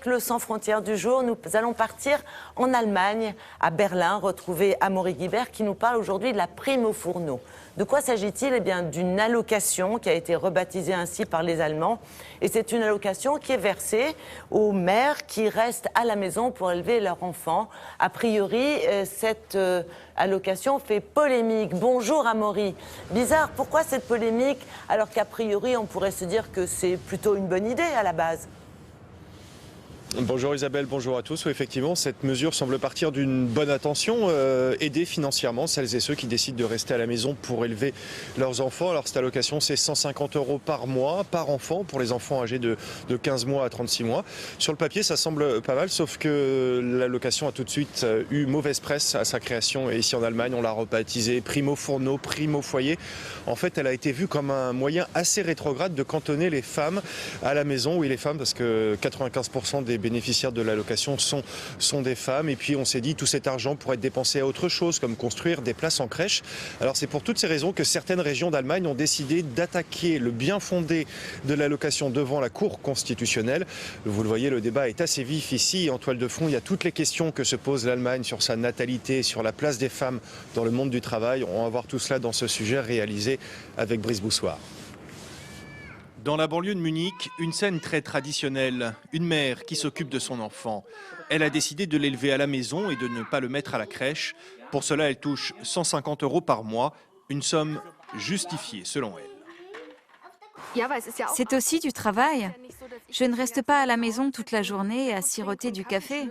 avec le Sans frontières du jour, nous allons partir en Allemagne, à Berlin, retrouver Amaury Guibert qui nous parle aujourd'hui de la prime au fourneau. De quoi s'agit-il? Eh bien, d'une allocation qui a été rebaptisée ainsi par les Allemands. Et c'est une allocation qui est versée aux mères qui restent à la maison pour élever leurs enfants. A priori, cette allocation fait polémique. Bonjour Amaury. Bizarre, pourquoi cette polémique alors qu'a priori on pourrait se dire que c'est plutôt une bonne idée à la base? Bonjour Isabelle, bonjour à tous. Oui, effectivement, cette mesure semble partir d'une bonne intention, aider financièrement celles et ceux qui décident de rester à la maison pour élever leurs enfants. Alors cette allocation, c'est 150 € par mois, par enfant, pour les enfants âgés de 15 mois à 36 mois. Sur le papier, ça semble pas mal, sauf que l'allocation a tout de suite eu mauvaise presse à sa création. Et ici en Allemagne, on l'a rebaptisée prime au fourneau, prime au foyer. En fait, elle a été vue comme un moyen assez rétrograde de cantonner les femmes à la maison. Oui, les femmes, parce que 95% des bénéficiaires de l'allocation sont des femmes. Et puis on s'est dit tout cet argent pourrait être dépensé à autre chose, comme construire des places en crèche. Alors c'est pour toutes ces raisons que certaines régions d'Allemagne ont décidé d'attaquer le bien fondé de l'allocation devant la Cour constitutionnelle. Vous le voyez, le débat est assez vif ici. En toile de fond, il y a toutes les questions que se pose l'Allemagne sur sa natalité, sur la place des femmes dans le monde du travail. On va voir tout cela dans ce sujet réalisé avec Brice Boussoir. Dans la banlieue de Munich, une scène très traditionnelle. Une mère qui s'occupe de son enfant. Elle a décidé de l'élever à la maison et de ne pas le mettre à la crèche. Pour cela, elle touche 150 € par mois, une somme justifiée selon elle. C'est aussi du travail. Je ne reste pas à la maison toute la journée à siroter du café.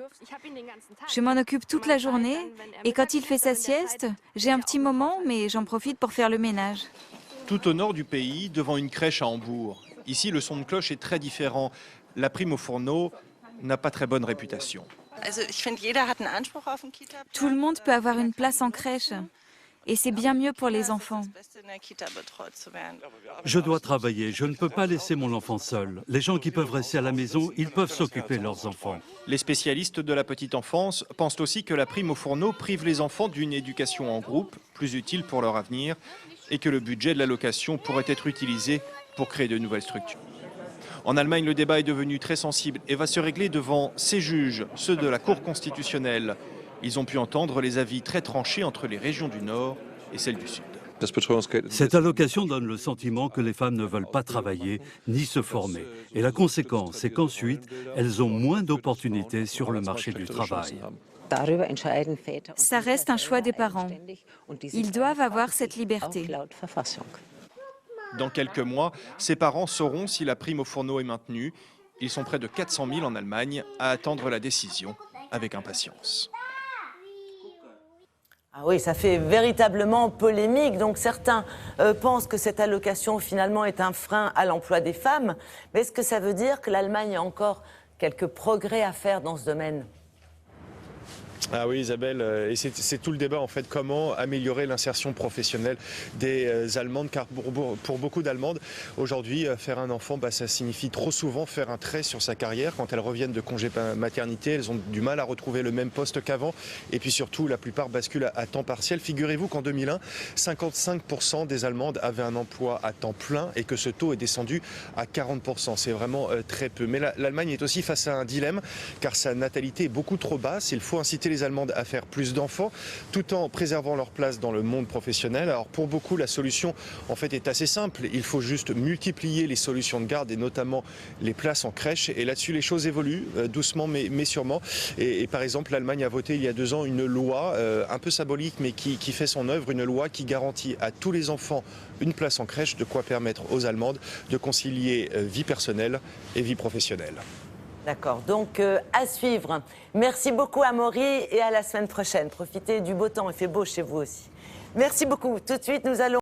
Je m'en occupe toute la journée et quand il fait sa sieste, j'ai un petit moment, mais j'en profite pour faire le ménage. Tout au nord du pays, devant une crèche à Hambourg. Ici, le son de cloche est très différent. La prime au fourneau n'a pas très bonne réputation. Tout le monde peut avoir une place en crèche. Et c'est bien mieux pour les enfants. Je dois travailler, je ne peux pas laisser mon enfant seul. Les gens qui peuvent rester à la maison, ils peuvent s'occuper de leurs enfants. Les spécialistes de la petite enfance pensent aussi que la prime au fourneau prive les enfants d'une éducation en groupe, plus utile pour leur avenir, et que le budget de l'allocation pourrait être utilisé pour créer de nouvelles structures. En Allemagne, le débat est devenu très sensible et va se régler devant ces juges, ceux de la Cour constitutionnelle. Ils ont pu entendre les avis très tranchés entre les régions du Nord et celles du Sud. Cette allocation donne le sentiment que les femmes ne veulent pas travailler ni se former. Et la conséquence, c'est qu'ensuite, elles ont moins d'opportunités sur le marché du travail. Ça reste un choix des parents. Ils doivent avoir cette liberté. Dans quelques mois, ces parents sauront si la prime au fourneau est maintenue. Ils sont près de 400 000 en Allemagne à attendre la décision avec impatience. Ah oui, ça fait véritablement polémique. Donc certains pensent que cette allocation finalement est un frein à l'emploi des femmes. Mais est-ce que ça veut dire que l'Allemagne a encore quelques progrès à faire dans ce domaine ? Ah oui Isabelle, et c'est tout le débat en fait, comment améliorer l'insertion professionnelle des Allemandes, car pour beaucoup d'Allemandes, aujourd'hui, faire un enfant, ça signifie trop souvent faire un trait sur sa carrière. Quand elles reviennent de congé maternité, elles ont du mal à retrouver le même poste qu'avant, et puis surtout, la plupart basculent à temps partiel. Figurez-vous qu'en 2001, 55% des Allemandes avaient un emploi à temps plein, et que ce taux est descendu à 40%. C'est vraiment très peu. Mais l'Allemagne est aussi face à un dilemme, car sa natalité est beaucoup trop basse. Il faut inciter les Allemandes à faire plus d'enfants tout en préservant leur place dans le monde professionnel. Alors pour beaucoup, la solution en fait est assez simple. Il faut juste multiplier les solutions de garde et notamment les places en crèche. Et là-dessus, les choses évoluent doucement mais sûrement. Et par exemple, l'Allemagne a voté il y a 2 ans une loi un peu symbolique mais qui fait son œuvre, une loi qui garantit à tous les enfants une place en crèche, de quoi permettre aux Allemandes de concilier vie personnelle et vie professionnelle. D'accord, donc à suivre. Merci beaucoup Amaury et à la semaine prochaine. Profitez du beau temps, il fait beau chez vous aussi. Merci beaucoup. Tout de suite, nous allons...